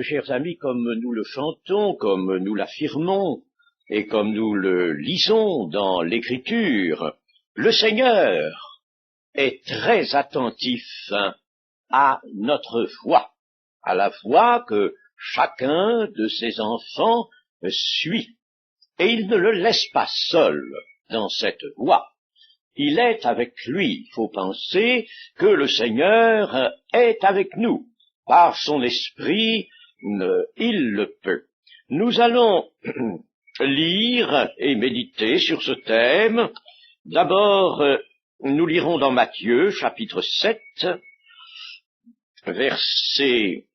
Chers amis, comme nous le chantons, comme nous l'affirmons, et comme nous le lisons dans l'Écriture, le Seigneur est très attentif à notre foi, à la foi que chacun de ses enfants suit. Et il ne le laisse pas seul dans cette voie. Il est avec lui. Il faut penser que le Seigneur est avec nous. Par son esprit, il le peut. Nous allons lire et méditer sur ce thème. D'abord, nous lirons dans Matthieu, chapitre 7, versets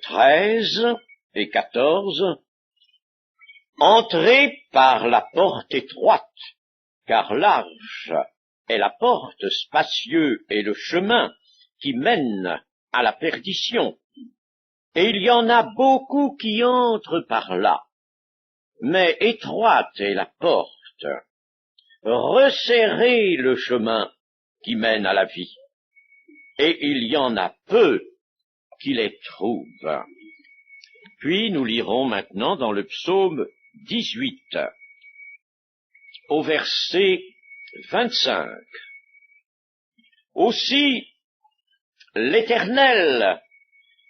13 et 14. Entrez par la porte étroite, car large est la porte, spacieux est le chemin qui mène à la perdition. Et il y en a beaucoup qui entrent par là. Mais étroite est la porte, resserrez le chemin qui mène à la vie. Et il y en a peu qui les trouvent. Puis nous lirons maintenant dans le psaume 18, au verset 25. Aussi, l'Éternel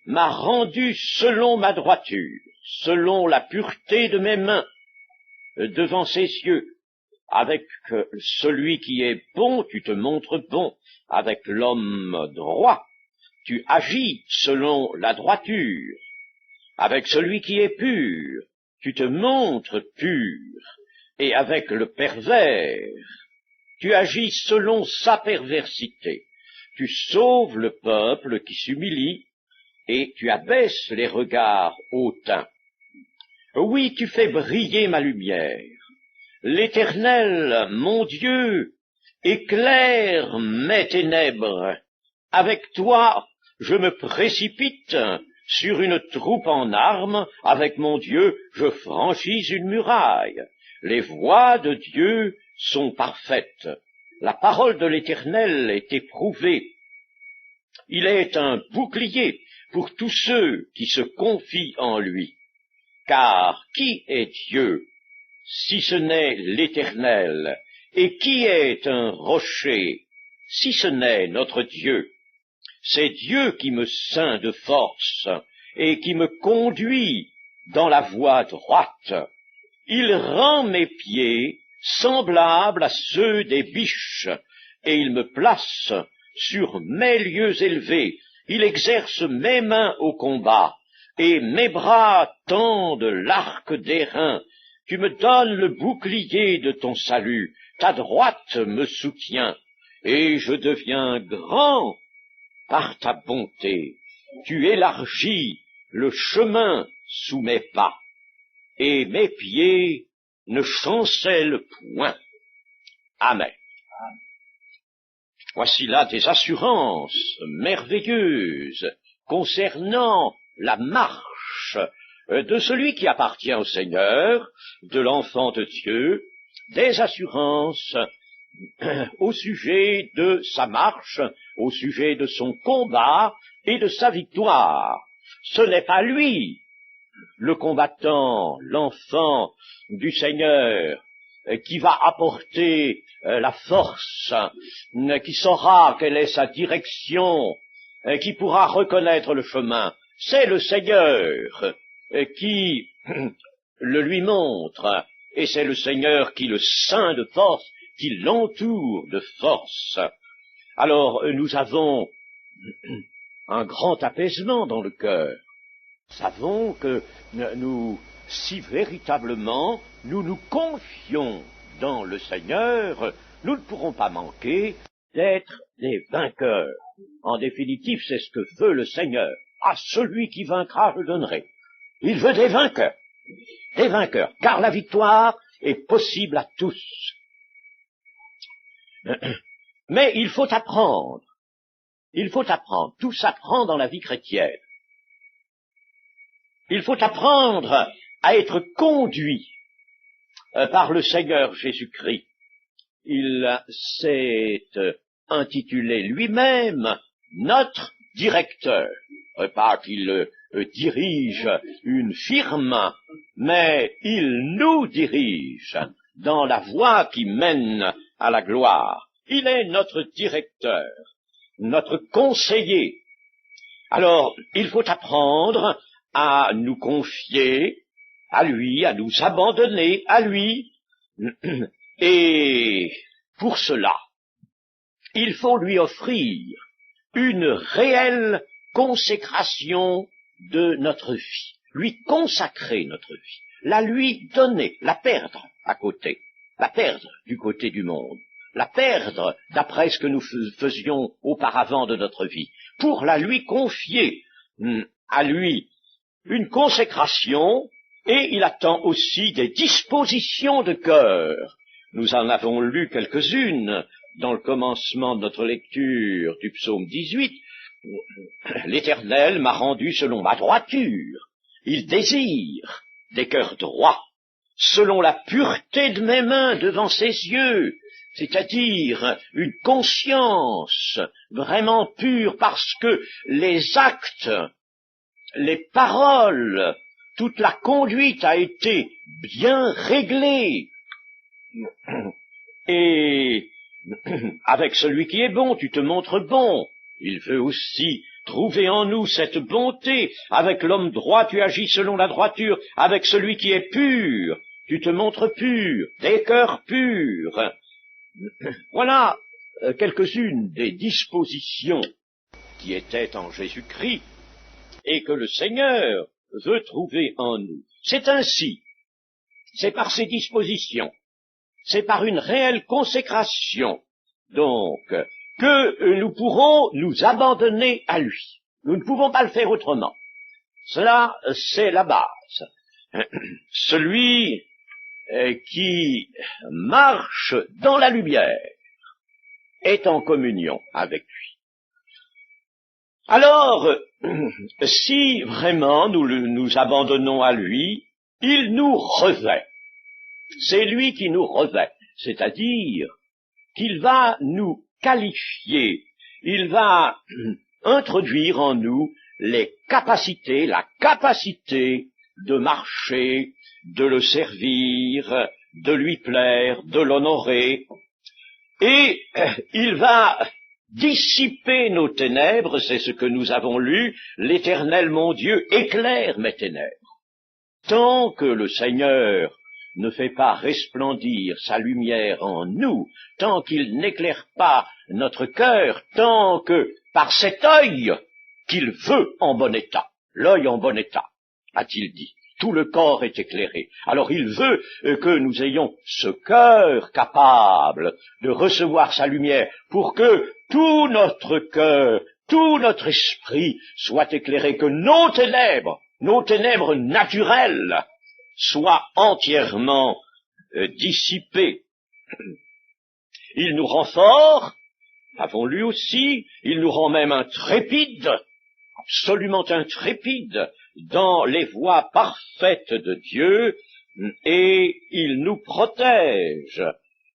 m'a rendu selon ma droiture, selon la pureté de mes mains, devant ses yeux. Avec celui qui est bon, tu te montres bon. Avec l'homme droit, tu agis selon la droiture. Avec celui qui est pur, tu te montres pur. Et avec le pervers, tu agis selon sa perversité. Tu sauves le peuple qui s'humilie, et tu abaisses les regards hautains. Oui, tu fais briller ma lumière. L'Éternel, mon Dieu, éclaire mes ténèbres. Avec toi, je me précipite sur une troupe en armes. Avec mon Dieu, je franchis une muraille. Les voies de Dieu sont parfaites. La parole de l'Éternel est éprouvée. Il est un bouclier pour tous ceux qui se confient en lui. Car qui est Dieu, si ce n'est l'Éternel? Et qui est un rocher, si ce n'est notre Dieu? C'est Dieu qui me ceint de force et qui me conduit dans la voie droite. Il rend mes pieds semblables à ceux des biches, et il me place sur mes lieux élevés. Il exerce mes mains au combat, et mes bras tendent l'arc d'airain. Tu me donnes le bouclier de ton salut, ta droite me soutient, et je deviens grand par ta bonté. Tu élargis le chemin sous mes pas, et mes pieds ne chancellent point. Amen. Voici là des assurances merveilleuses concernant la marche de celui qui appartient au Seigneur, de l'enfant de Dieu, des assurances au sujet de sa marche, au sujet de son combat et de sa victoire. Ce n'est pas lui, le combattant, l'enfant du Seigneur, qui va apporter la force, qui saura quelle est sa direction, qui pourra reconnaître le chemin. C'est le Seigneur qui le lui montre, et c'est le Seigneur qui le ceint de force, qui l'entoure de force. Alors nous avons un grand apaisement dans le cœur. Nous savons que nous, si véritablement nous nous confions dans le Seigneur, nous ne pourrons pas manquer d'être des vainqueurs. En définitive, c'est ce que veut le Seigneur. À celui qui vaincra, je donnerai. Il veut des vainqueurs, car la victoire est possible à tous. Mais il faut apprendre, tout s'apprend dans la vie chrétienne. Il faut apprendre à être conduit par le Seigneur Jésus-Christ. Il s'est intitulé lui-même notre directeur. pas qu'il dirige une firme, mais il nous dirige dans la voie qui mène à la gloire. Il est notre directeur, notre conseiller. Alors, il faut apprendre à nous confier à lui, à nous abandonner à lui, et pour cela, il faut lui offrir une réelle consécration de notre vie, lui consacrer notre vie, la lui donner, la perdre à côté, la perdre du côté du monde, la perdre d'après ce que nous faisions auparavant de notre vie, pour la lui confier à lui une consécration, et il attend aussi des dispositions de cœur. Nous en avons lu quelques-unes dans le commencement de notre lecture du psaume 18. L'Éternel m'a rendu selon ma droiture. Il désire des cœurs droits, selon la pureté de mes mains devant ses yeux, c'est-à-dire une conscience vraiment pure, parce que les actes, les paroles, toute la conduite a été bien réglée. Et avec celui qui est bon, tu te montres bon. Il veut aussi trouver en nous cette bonté. Avec l'homme droit, tu agis selon la droiture. Avec celui qui est pur, tu te montres pur, des cœurs purs. Voilà quelques-unes des dispositions qui étaient en Jésus-Christ et que le Seigneur veut trouver en nous. C'est ainsi, c'est par ces dispositions, c'est par une réelle consécration, donc, que nous pourrons nous abandonner à lui. Nous ne pouvons pas le faire autrement. Cela, c'est la base. Celui qui marche dans la lumière est en communion avec lui. Alors, si vraiment nous abandonnons à lui, il nous revêt. C'est lui qui nous revêt, c'est-à-dire qu'il va nous qualifier, il va introduire en nous les capacités, la capacité de marcher, de le servir, de lui plaire, de l'honorer, et il va dissiper nos ténèbres, c'est ce que nous avons lu, l'Éternel mon Dieu éclaire mes ténèbres. Tant que le Seigneur ne fait pas resplendir sa lumière en nous, tant qu'il n'éclaire pas notre cœur, tant que par cet œil qu'il veut en bon état, l'œil en bon état, a-t-il dit, tout le corps est éclairé. Alors il veut que nous ayons ce cœur capable de recevoir sa lumière pour que tout notre cœur, tout notre esprit soit éclairé, que nos ténèbres naturelles, soient entièrement dissipées. Il nous rend forts, avons lu aussi, il nous rend même intrépides, absolument intrépides, dans les voies parfaites de Dieu, et il nous protège.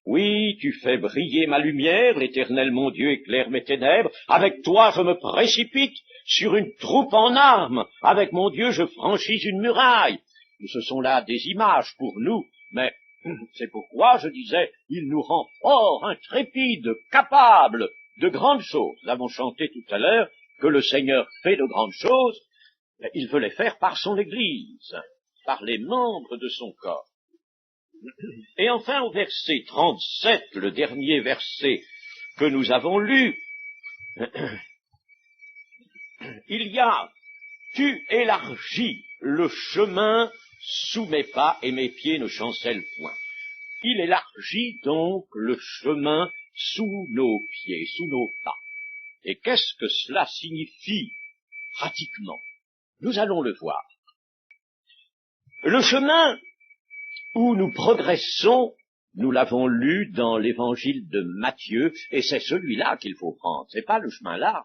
Oui, tu fais briller ma lumière, l'Éternel mon Dieu éclaire mes ténèbres, avec toi je me précipite sur une troupe en armes, avec mon Dieu je franchis une muraille. Ce sont là des images pour nous, mais c'est pourquoi je disais, il nous rend forts, intrépides, capables de grandes choses. Nous avons chanté tout à l'heure que le Seigneur fait de grandes choses, il veut les faire par son Église, par les membres de son corps. Et enfin, au verset 37, le dernier verset que nous avons lu, il y a « Tu élargis le chemin sous mes pas et mes pieds ne chancellent point. » Il élargit donc le chemin sous nos pieds, sous nos pas. Et qu'est-ce que cela signifie pratiquement? Nous allons le voir. Le chemin où nous progressons, nous l'avons lu dans l'évangile de Matthieu, et c'est celui-là qu'il faut prendre, c'est pas le chemin large.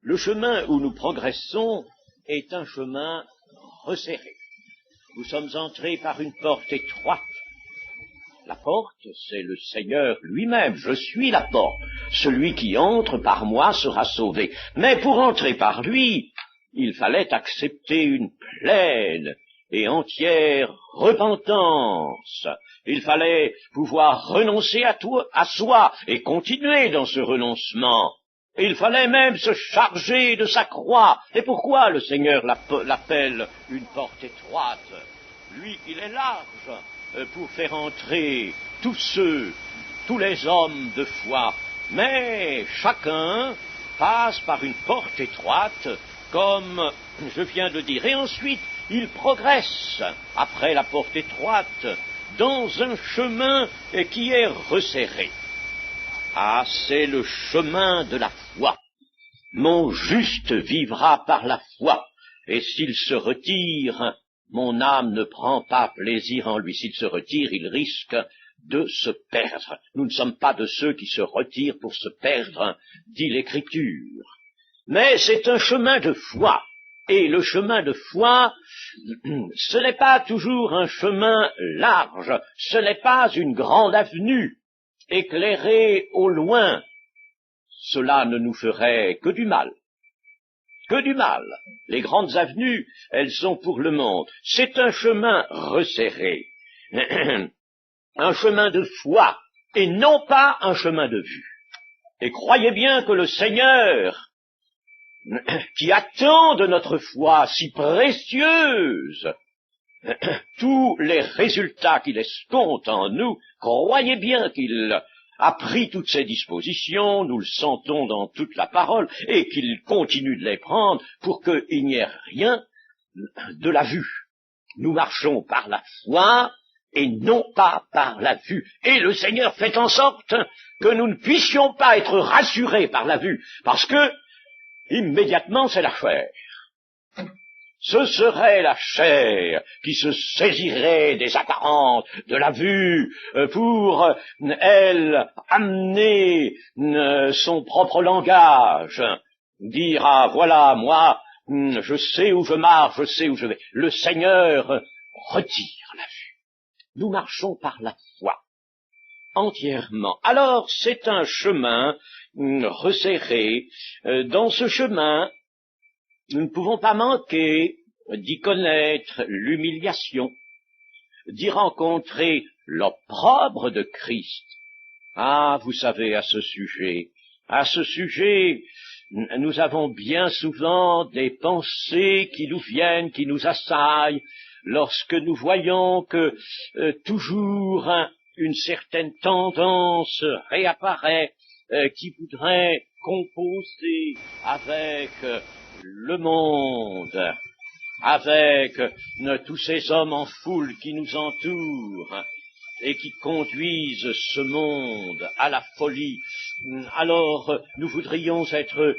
Le chemin où nous progressons est un chemin resserré. Nous sommes entrés par une porte étroite. La porte, c'est le Seigneur lui-même. Je suis la porte. Celui qui entre par moi sera sauvé. Mais pour entrer par lui, il fallait accepter une pleine et entière repentance. Il fallait pouvoir renoncer à soi et continuer dans ce renoncement. Il fallait même se charger de sa croix. Et pourquoi le Seigneur l'appelle une porte étroite? Lui, il est large pour faire entrer tous les hommes de foi. Mais chacun passe par une porte étroite, comme je viens de dire. Et ensuite, il progresse, après la porte étroite, dans un chemin qui est resserré. Ah, c'est le chemin de la foi. Mon juste vivra par la foi, et s'il se retire, mon âme ne prend pas plaisir en lui. S'il se retire, il risque de se perdre. Nous ne sommes pas de ceux qui se retirent pour se perdre, dit l'Écriture. Mais c'est un chemin de foi. Et le chemin de foi, ce n'est pas toujours un chemin large, ce n'est pas une grande avenue éclairée au loin. Cela ne nous ferait que du mal. Que du mal. Les grandes avenues, elles sont pour le monde. C'est un chemin resserré, un chemin de foi, et non pas un chemin de vue. Et croyez bien que le Seigneur, qui attend de notre foi si précieuse tous les résultats qu'il escompte en nous, croyez bien qu'il a pris toutes ses dispositions, nous le sentons dans toute la parole, et qu'il continue de les prendre pour qu'il n'y ait rien de la vue. Nous marchons par la foi et non pas par la vue. Et le Seigneur fait en sorte que nous ne puissions pas être rassurés par la vue, parce que immédiatement c'est la chair. Ce serait la chair qui se saisirait des apparences, de la vue, pour, elle, amener son propre langage, dire, ah, voilà, moi, je sais où je marche, je sais où je vais. Le Seigneur retire la vue. Nous marchons par la foi, entièrement. Alors, c'est un chemin resserré. Dans ce chemin, nous ne pouvons pas manquer d'y connaître l'humiliation, d'y rencontrer l'opprobre de Christ. Ah, vous savez, à ce sujet, nous avons bien souvent des pensées qui nous viennent, qui nous assaillent, lorsque nous voyons que toujours une certaine tendance réapparaît qui voudrait composer avec le monde, avec tous ces hommes en foule qui nous entourent et qui conduisent ce monde à la folie. Alors nous voudrions être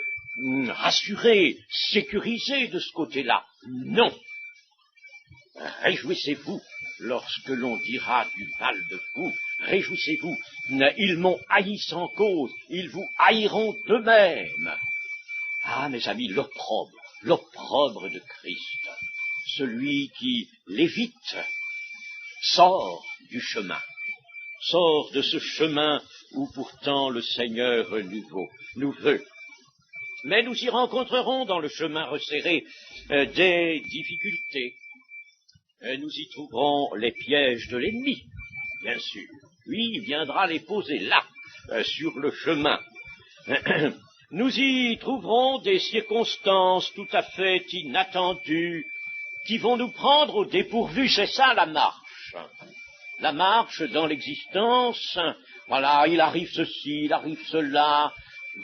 rassurés, sécurisés de ce côté-là. Non. Réjouissez-vous lorsque l'on dira du mal de vous. Réjouissez-vous. Ils m'ont haï sans cause. Ils vous haïront d'eux-mêmes. Ah, mes amis, l'opprobre de Christ, celui qui l'évite, sort du chemin, sort de ce chemin où pourtant le Seigneur nous veut. Mais nous y rencontrerons dans le chemin resserré des difficultés. Nous y trouverons les pièges de l'ennemi, bien sûr. Lui, il viendra les poser là, sur le chemin. Nous y trouverons des circonstances tout à fait inattendues qui vont nous prendre au dépourvu. C'est ça la marche. La marche dans l'existence, voilà, il arrive ceci, il arrive cela,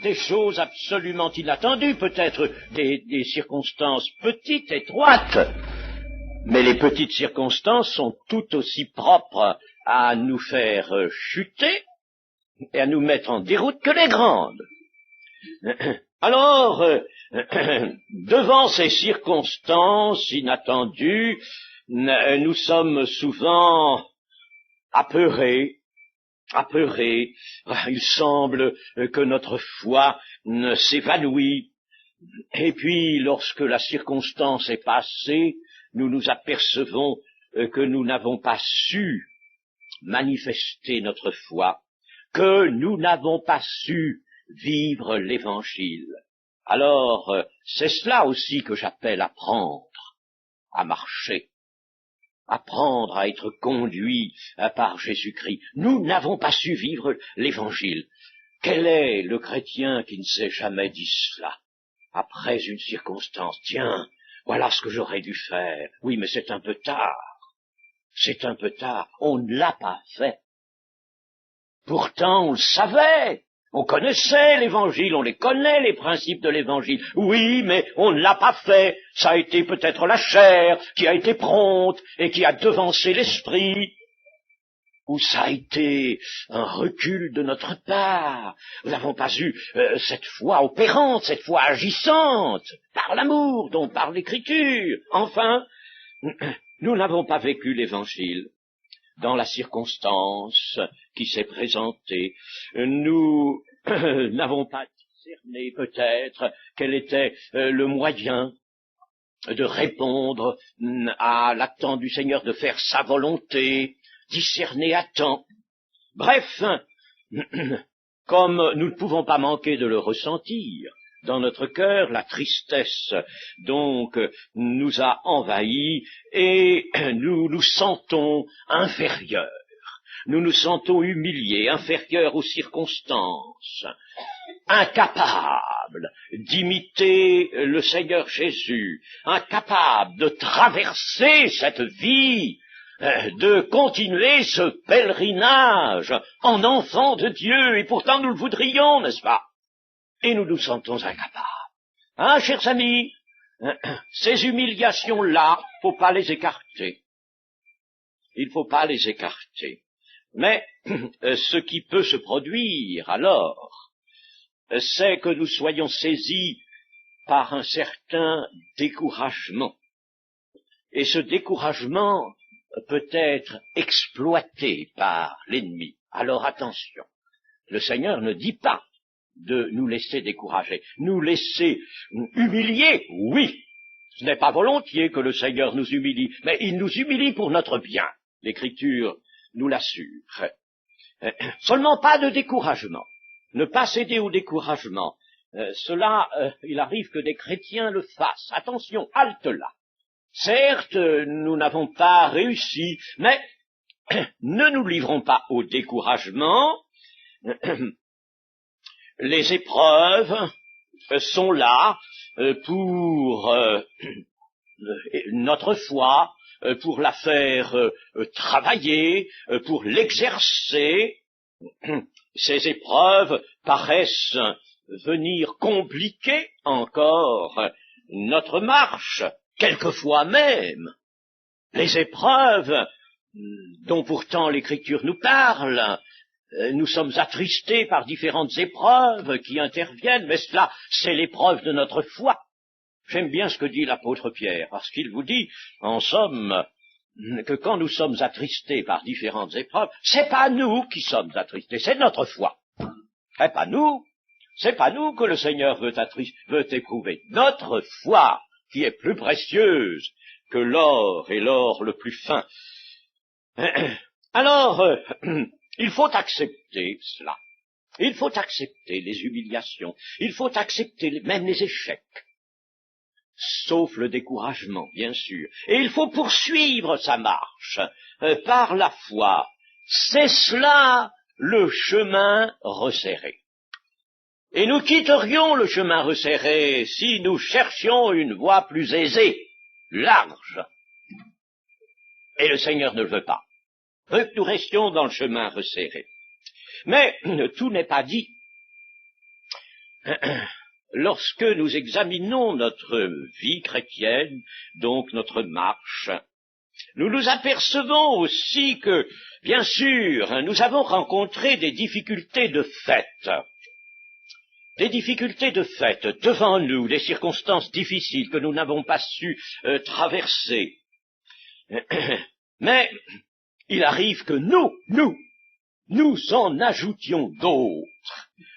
des choses absolument inattendues, peut-être des circonstances petites, étroites, mais les petites circonstances sont tout aussi propres à nous faire chuter et à nous mettre en déroute que les grandes. Alors, devant ces circonstances inattendues, nous sommes souvent apeurés. Il semble que notre foi s'évanouit. Et puis, lorsque la circonstance est passée, nous nous apercevons que nous n'avons pas su manifester notre foi, que nous n'avons pas su vivre l'Évangile. Alors, c'est cela aussi que j'appelle apprendre à marcher, apprendre à être conduit par Jésus-Christ. Nous n'avons pas su vivre l'Évangile. Quel est le chrétien qui ne s'est jamais dit cela? Après une circonstance, tiens, voilà ce que j'aurais dû faire. Oui, mais c'est un peu tard. C'est un peu tard. On ne l'a pas fait. Pourtant, on le savait. On connaissait l'Évangile, on les connaît, les principes de l'Évangile. Oui, mais on ne l'a pas fait. Ça a été peut-être la chair qui a été prompte et qui a devancé l'esprit. Ou ça a été un recul de notre part. Nous n'avons pas eu cette foi opérante, cette foi agissante, par l'amour dont parle l'Écriture. Enfin, nous n'avons pas vécu l'Évangile dans la circonstance qui s'est présentée. Nous n'avons pas discerné peut-être quel était le moyen de répondre à l'attente du Seigneur, de faire sa volonté, discerner à temps. Bref, comme nous ne pouvons pas manquer de le ressentir, dans notre cœur, la tristesse donc nous a envahis et nous nous sentons inférieurs, nous nous sentons humiliés, inférieurs aux circonstances, incapables d'imiter le Seigneur Jésus, incapables de traverser cette vie, de continuer ce pèlerinage en enfants de Dieu, et pourtant nous le voudrions, n'est-ce pas? Et nous nous sentons incapables. Hein, chers amis, ces humiliations-là, il ne faut pas les écarter. Il ne faut pas les écarter. Mais ce qui peut se produire alors, c'est que nous soyons saisis par un certain découragement. Et ce découragement peut être exploité par l'ennemi. Alors attention, le Seigneur ne dit pas de nous laisser décourager, nous laisser humilier, oui. Ce n'est pas volontiers que le Seigneur nous humilie, mais il nous humilie pour notre bien. L'Écriture nous l'assure. Seulement pas de découragement. Ne pas céder au découragement. Cela, il arrive que des chrétiens le fassent. Attention, halte là. Certes, nous n'avons pas réussi, mais ne nous livrons pas au découragement. Les épreuves sont là pour notre foi, pour la faire travailler, pour l'exercer. Ces épreuves paraissent venir compliquer encore notre marche, quelquefois même. Les épreuves dont pourtant l'Écriture nous parle, nous sommes attristés par différentes épreuves qui interviennent, mais cela, c'est l'épreuve de notre foi. J'aime bien ce que dit l'apôtre Pierre, parce qu'il vous dit, en somme, que quand nous sommes attristés par différentes épreuves, c'est pas nous qui sommes attristés, c'est notre foi. C'est pas nous que le Seigneur veut éprouver. Notre foi, qui est plus précieuse que l'or et l'or le plus fin. Alors, il faut accepter cela. Il faut accepter les humiliations. Il faut accepter même les échecs. Sauf le découragement, bien sûr. Et il faut poursuivre sa marche par la foi. C'est cela le chemin resserré. Et nous quitterions le chemin resserré si nous cherchions une voie plus aisée, large. Et le Seigneur ne le veut pas. Il veut que nous restions dans le chemin resserré. Mais tout n'est pas dit. Lorsque nous examinons notre vie chrétienne, donc notre marche, nous nous apercevons aussi que, bien sûr, nous avons rencontré des difficultés de fait. Des difficultés de fait devant nous, des circonstances difficiles que nous n'avons pas su traverser. Mais il arrive que nous en ajoutions d'autres.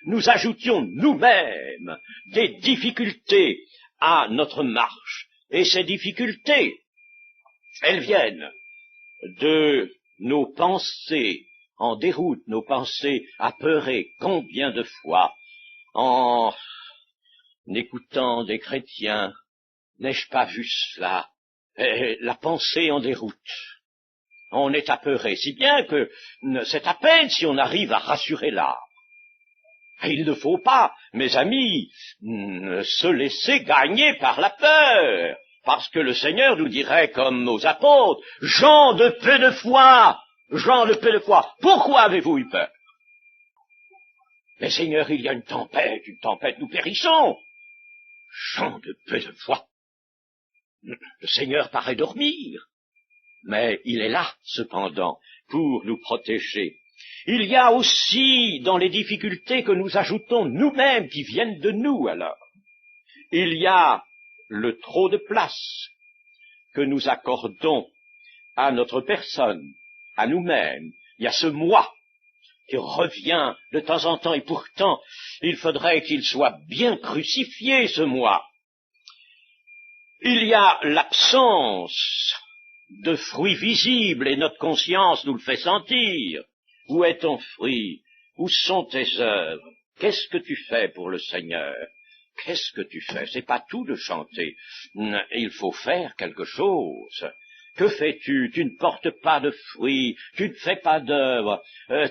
Nous ajoutions nous-mêmes des difficultés à notre marche. Et ces difficultés, elles viennent de nos pensées en déroute, nos pensées apeurées. Combien de fois, en n'écoutant des chrétiens, n'ai-je pas vu cela? La pensée en déroute. On est apeuré, si bien que c'est à peine si on arrive à rassurer l'âme. Il ne faut pas, mes amis, se laisser gagner par la peur, parce que le Seigneur nous dirait, comme aux apôtres, « Gens de peu de foi, gens de peu de foi, pourquoi avez-vous eu peur ?» Mais Seigneur, il y a une tempête, nous périssons. Gens de peu de foi. Le Seigneur paraît dormir, mais il est là, cependant, pour nous protéger. Il y a aussi, dans les difficultés que nous ajoutons nous-mêmes, qui viennent de nous, alors, il y a le trop de place que nous accordons à notre personne, à nous-mêmes. Il y a ce moi qui revient de temps en temps, et pourtant, il faudrait qu'il soit bien crucifié, ce moi. Il y a l'absence de fruits visibles, et notre conscience nous le fait sentir. Où est ton fruit? Où sont tes œuvres? Qu'est-ce que tu fais pour le Seigneur? Qu'est-ce que tu fais? C'est pas tout de chanter. Il faut faire quelque chose. Que fais-tu? Tu ne portes pas de fruits, tu ne fais pas d'œuvre,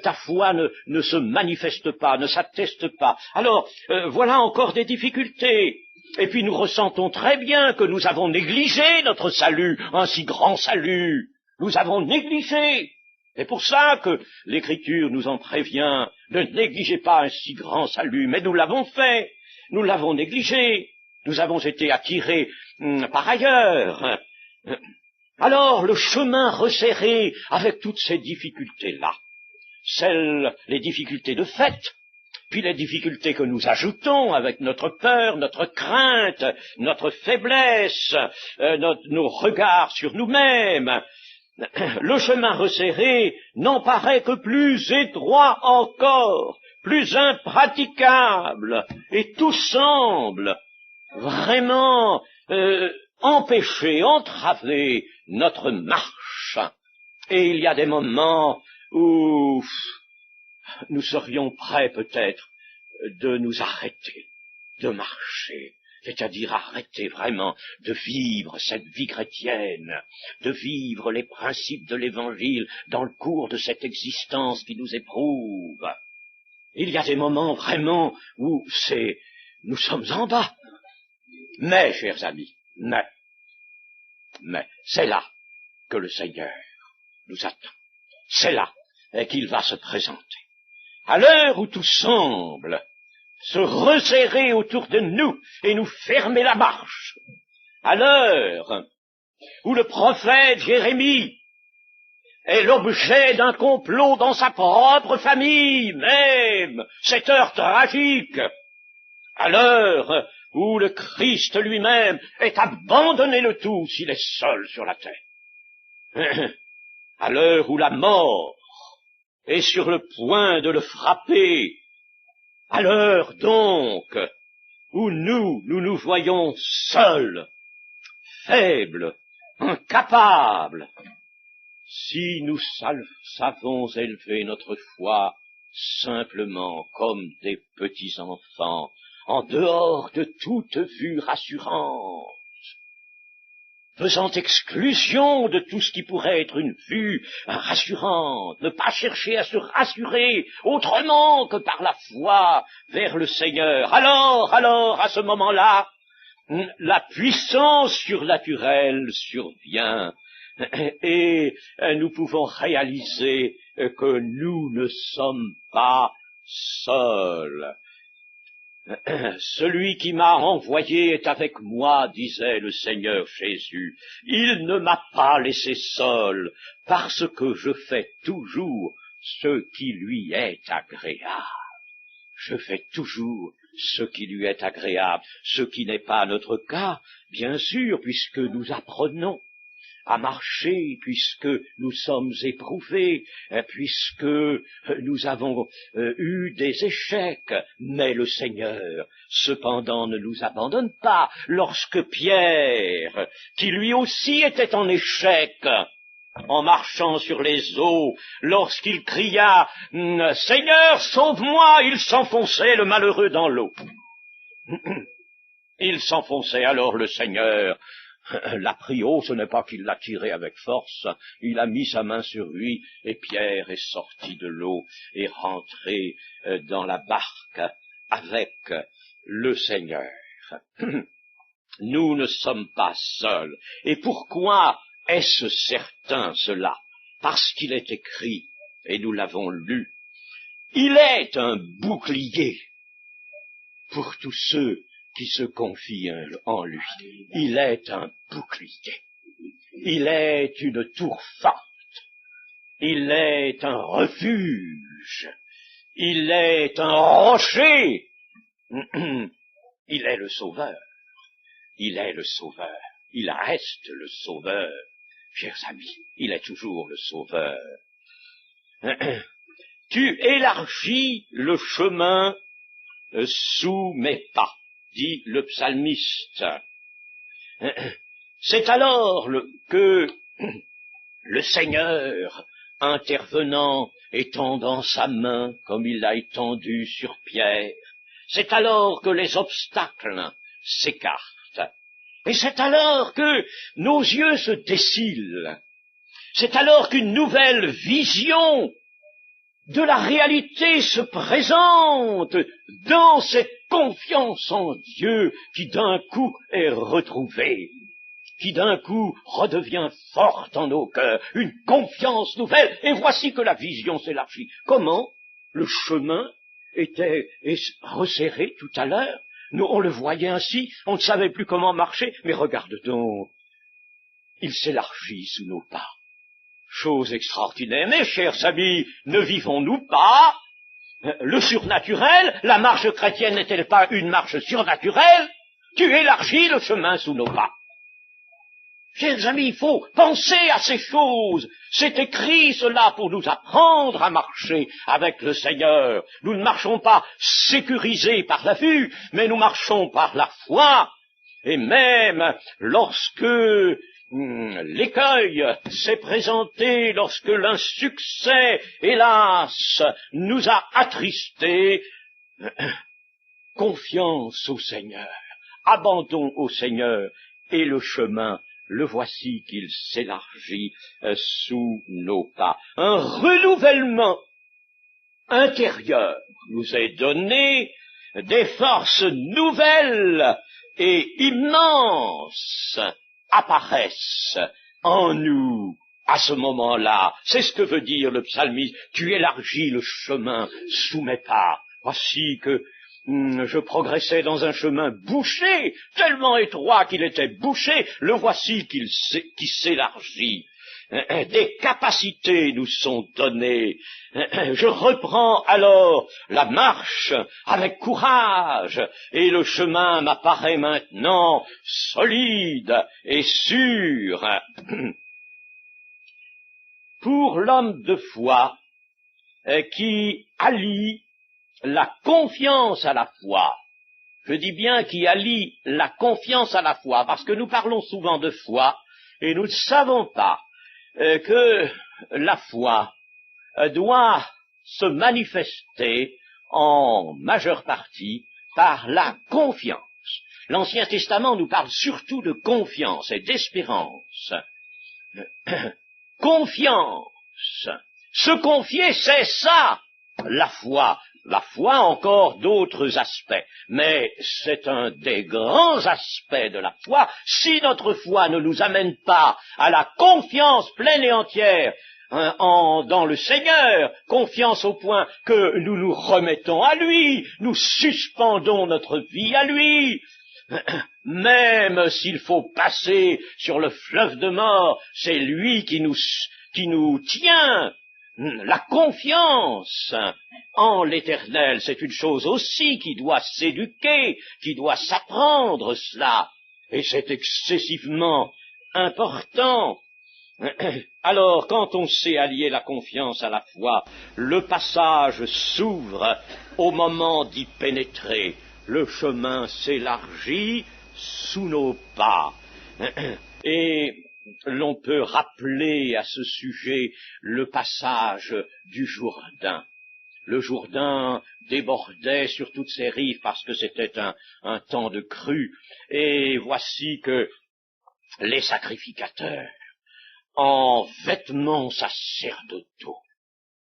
ta foi ne se manifeste pas, ne s'atteste pas. Alors, voilà encore des difficultés. Et puis nous ressentons très bien que nous avons négligé notre salut, un si grand salut. Nous avons négligé. C'est pour ça que l'Écriture nous en prévient. Ne négligez pas un si grand salut, mais nous l'avons fait. Nous l'avons négligé. Nous avons été attirés par ailleurs. Alors, le chemin resserré avec toutes ces difficultés-là, les difficultés de fait, puis les difficultés que nous ajoutons avec notre peur, notre crainte, notre faiblesse, nos regards sur nous-mêmes, le chemin resserré n'en paraît que plus étroit encore, plus impraticable, et tout semble vraiment empêcher, entraver notre marche. Et il y a des moments où nous serions prêts peut-être de nous arrêter, de marcher, c'est-à-dire arrêter vraiment de vivre cette vie chrétienne, de vivre les principes de l'Évangile dans le cours de cette existence qui nous éprouve. Il y a des moments vraiment où nous sommes en bas. Mais, chers amis, mais c'est là que le Seigneur nous attend. C'est là qu'il va se présenter. À l'heure où tout semble se resserrer autour de nous et nous fermer la marche, à l'heure où le prophète Jérémie est l'objet d'un complot dans sa propre famille même, cette heure tragique, à l'heure où le Christ lui-même est abandonné le tout s'il est seul sur la terre, à l'heure où la mort est sur le point de le frapper, à l'heure donc où nous voyons seuls, faibles, incapables, si nous savons élever notre foi simplement comme des petits enfants, en dehors de toute vue rassurante, faisant exclusion de tout ce qui pourrait être une vue rassurante, ne pas chercher à se rassurer autrement que par la foi vers le Seigneur. Alors, à ce moment-là, la puissance surnaturelle survient et nous pouvons réaliser que nous ne sommes pas seuls. Celui qui m'a envoyé est avec moi, disait le Seigneur Jésus. Il ne m'a pas laissé seul, parce que je fais toujours ce qui lui est agréable. Je fais toujours ce qui lui est agréable, ce qui n'est pas notre cas, bien sûr, puisque nous apprenons à marcher, puisque nous sommes éprouvés, puisque nous avons eu des échecs, mais le Seigneur, cependant, ne nous abandonne pas. Lorsque Pierre, qui lui aussi était en échec, en marchant sur les eaux, lorsqu'il cria « Seigneur, sauve-moi !» il s'enfonçait, le malheureux, dans l'eau. Il s'enfonçait alors le Seigneur, l'a pris haut, ce n'est pas qu'il l'a tiré avec force, il a mis sa main sur lui, et Pierre est sorti de l'eau et rentré dans la barque avec le Seigneur. Nous ne sommes pas seuls. Et pourquoi est-ce certain cela? Parce qu'il est écrit, et nous l'avons lu, il est un bouclier pour tous ceux qui se confient en lui. Il est un bouclier. Il est une tour forte. Il est un refuge. Il est un rocher. Il est le sauveur. Il est le sauveur. Il reste le sauveur. Chers amis, il est toujours le sauveur. Tu élargis le chemin sous mes pas, dit le psalmiste. C'est alors que le Seigneur, intervenant, étendant sa main comme il l'a étendue sur Pierre, c'est alors que les obstacles s'écartent. Et c'est alors que nos yeux se décilent. C'est alors qu'une nouvelle vision de la réalité se présente dans cette confiance en Dieu qui d'un coup est retrouvée, qui d'un coup redevient forte en nos cœurs, une confiance nouvelle, et voici que la vision s'élargit. Comment? Le chemin était resserré tout à l'heure, nous on le voyait ainsi, on ne savait plus comment marcher, mais regarde donc, il s'élargit sous nos pas. Chose extraordinaire, mes chers amis, ne vivons-nous pas le surnaturel? La marche chrétienne n'est-elle pas une marche surnaturelle? Tu élargis le chemin sous nos pas. Chers amis, il faut penser à ces choses. C'est écrit cela pour nous apprendre à marcher avec le Seigneur. Nous ne marchons pas sécurisés par la vue, mais nous marchons par la foi. Et même lorsque l'écueil s'est présenté, lorsque l'insuccès, hélas, nous a attristés, confiance au Seigneur, abandon au Seigneur, et le chemin, le voici qu'il s'élargit sous nos pas. Un renouvellement intérieur nous est donné, des forces nouvelles et immenses apparaissent en nous à ce moment-là. C'est ce que veut dire le psalmiste. Tu élargis le chemin sous mes pas. Voici que je progressais dans un chemin bouché, tellement étroit qu'il était bouché, le voici qui s'élargit. Des capacités nous sont données. Je reprends alors la marche avec courage et le chemin m'apparaît maintenant solide et sûr. Pour l'homme de foi qui allie la confiance à la foi, je dis bien qui allie la confiance à la foi, parce que nous parlons souvent de foi et nous ne savons pas que la foi doit se manifester en majeure partie par la confiance. L'Ancien Testament nous parle surtout de confiance et d'espérance. Confiance. Se confier, c'est ça, la foi. La foi a encore d'autres aspects, mais c'est un des grands aspects de la foi. Si notre foi ne nous amène pas à la confiance pleine et entière dans le Seigneur, confiance au point que nous nous remettons à lui, nous suspendons notre vie à lui, même s'il faut passer sur le fleuve de mort, c'est lui qui nous tient. La confiance en l'Éternel, c'est une chose aussi qui doit s'éduquer, qui doit s'apprendre cela, et c'est excessivement important. Alors, quand on sait allier la confiance à la foi, le passage s'ouvre au moment d'y pénétrer, le chemin s'élargit sous nos pas, et l'on peut rappeler à ce sujet le passage du Jourdain. Le Jourdain débordait sur toutes ses rives parce que c'était un temps de crue. Et voici que les sacrificateurs, en vêtements sacerdotaux,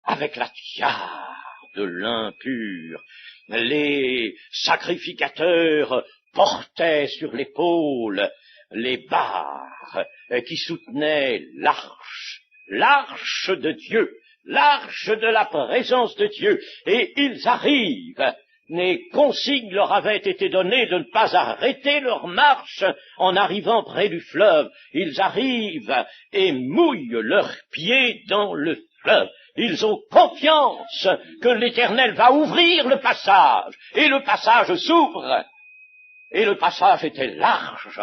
avec la tiare de lin pur, les sacrificateurs portaient sur l'épaule les barres qui soutenaient l'arche de Dieu, l'arche de la présence de Dieu, et ils arrivent. Les consignes leur avaient été données de ne pas arrêter leur marche en arrivant près du fleuve. Ils arrivent et mouillent leurs pieds dans le fleuve. Ils ont confiance que l'Éternel va ouvrir le passage, et le passage s'ouvre. Et le passage était large,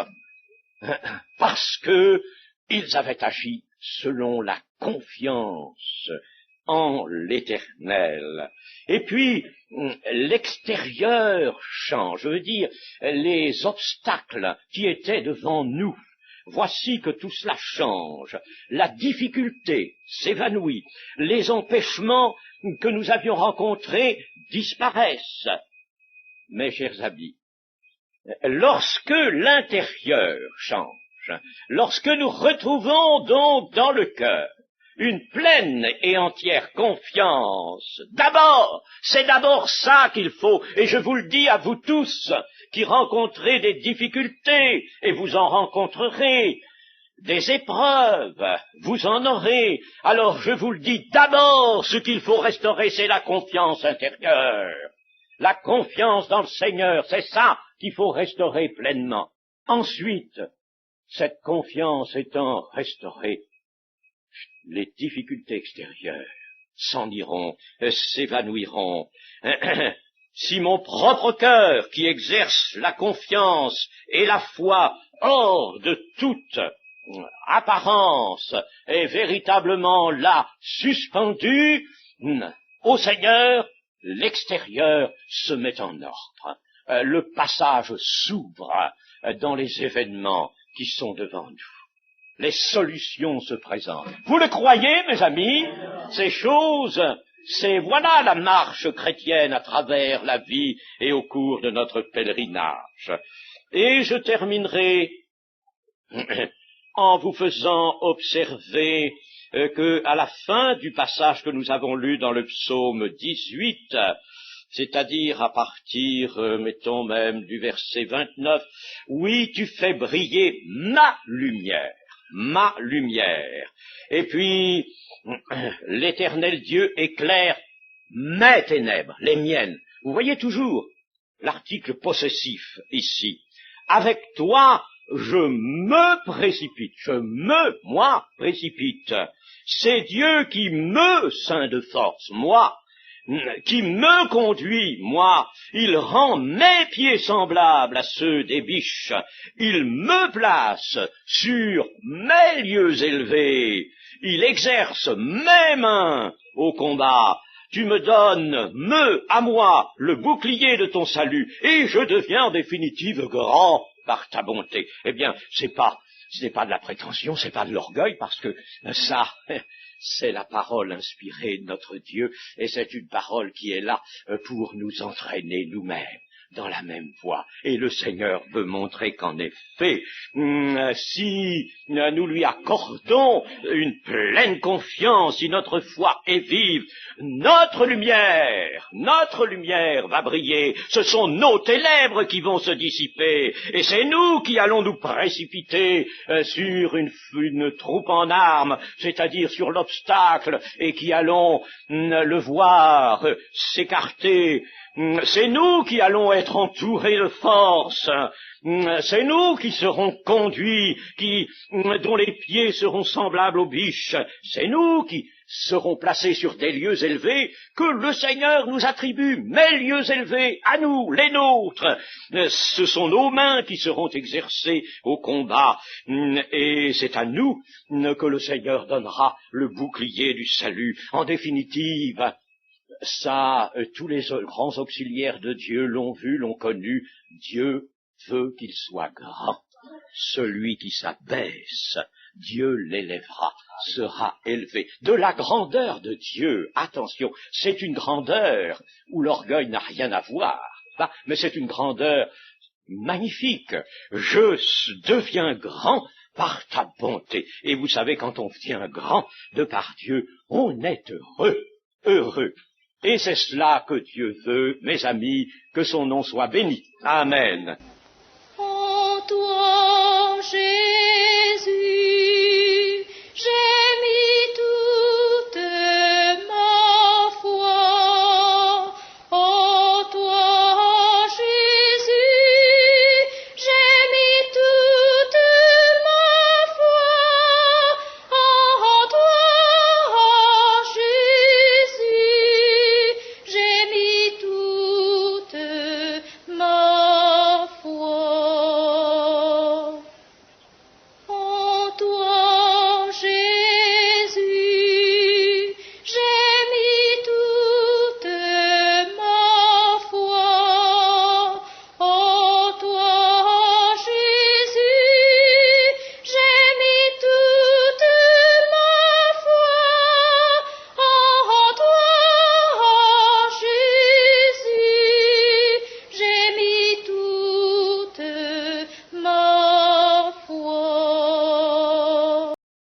parce que ils avaient agi selon la confiance en l'Éternel. Et puis, l'extérieur change, je veux dire, les obstacles qui étaient devant nous. Voici que tout cela change. La difficulté s'évanouit. Les empêchements que nous avions rencontrés disparaissent. Mes chers amis, lorsque l'intérieur change, lorsque nous retrouvons donc dans le cœur une pleine et entière confiance, c'est d'abord ça qu'il faut, et je vous le dis à vous tous qui rencontrez des difficultés, et vous en rencontrerez, des épreuves, vous en aurez, alors je vous le dis, d'abord ce qu'il faut restaurer, c'est la confiance intérieure, la confiance dans le Seigneur, c'est ça qu'il faut restaurer pleinement. Ensuite, cette confiance étant restaurée, les difficultés extérieures s'en iront, s'évanouiront. Si mon propre cœur, qui exerce la confiance et la foi hors de toute apparence, est véritablement là, suspendu au Seigneur, l'extérieur se met en ordre. Le passage s'ouvre dans les événements qui sont devant nous. Les solutions se présentent. Vous le croyez, mes amis? Ces choses, voilà la marche chrétienne à travers la vie et au cours de notre pèlerinage. Et je terminerai en vous faisant observer que à la fin du passage que nous avons lu dans le psaume 18, c'est-à-dire à partir, mettons même, du verset 29, « Oui, tu fais briller ma lumière. » Et puis, l'Éternel Dieu éclaire mes ténèbres, les miennes. Vous voyez toujours l'article possessif ici. Avec toi, je me précipite, moi, précipite. C'est Dieu qui me ceint de force, moi, qui me conduit, moi, il rend mes pieds semblables à ceux des biches, il me place sur mes lieux élevés, il exerce mes mains au combat, tu me donnes, à moi, le bouclier de ton salut, et je deviens en définitive grand par ta bonté. Eh bien, ce n'est pas de la prétention, c'est pas de l'orgueil, parce que ça, c'est la parole inspirée de notre Dieu, et c'est une parole qui est là pour nous entraîner nous-mêmes dans la même voie. Et le Seigneur veut montrer qu'en effet, si nous lui accordons une pleine confiance, si notre foi est vive, notre lumière va briller. Ce sont nos ténèbres qui vont se dissiper, et c'est nous qui allons nous précipiter sur une troupe en armes, c'est-à-dire sur l'obstacle, et qui allons le voir s'écarter. C'est nous qui allons être entourés de force, c'est nous qui serons conduits, dont les pieds seront semblables aux biches, c'est nous qui seront placés sur des lieux élevés que le Seigneur nous attribue, mes lieux élevés, à nous, les nôtres. Ce sont nos mains qui seront exercées au combat, et c'est à nous que le Seigneur donnera le bouclier du salut. En définitive, ça, tous les grands auxiliaires de Dieu l'ont vu, l'ont connu. Dieu veut qu'il soit grand. Celui qui s'abaisse Dieu l'élèvera, sera élevé. De la grandeur de Dieu, attention, c'est une grandeur où l'orgueil n'a rien à voir, mais c'est une grandeur magnifique. Je deviens grand par ta bonté. Et vous savez, quand on devient grand de par Dieu, on est heureux, heureux. Et c'est cela que Dieu veut, mes amis, que son nom soit béni. Amen. En toi, Jésus.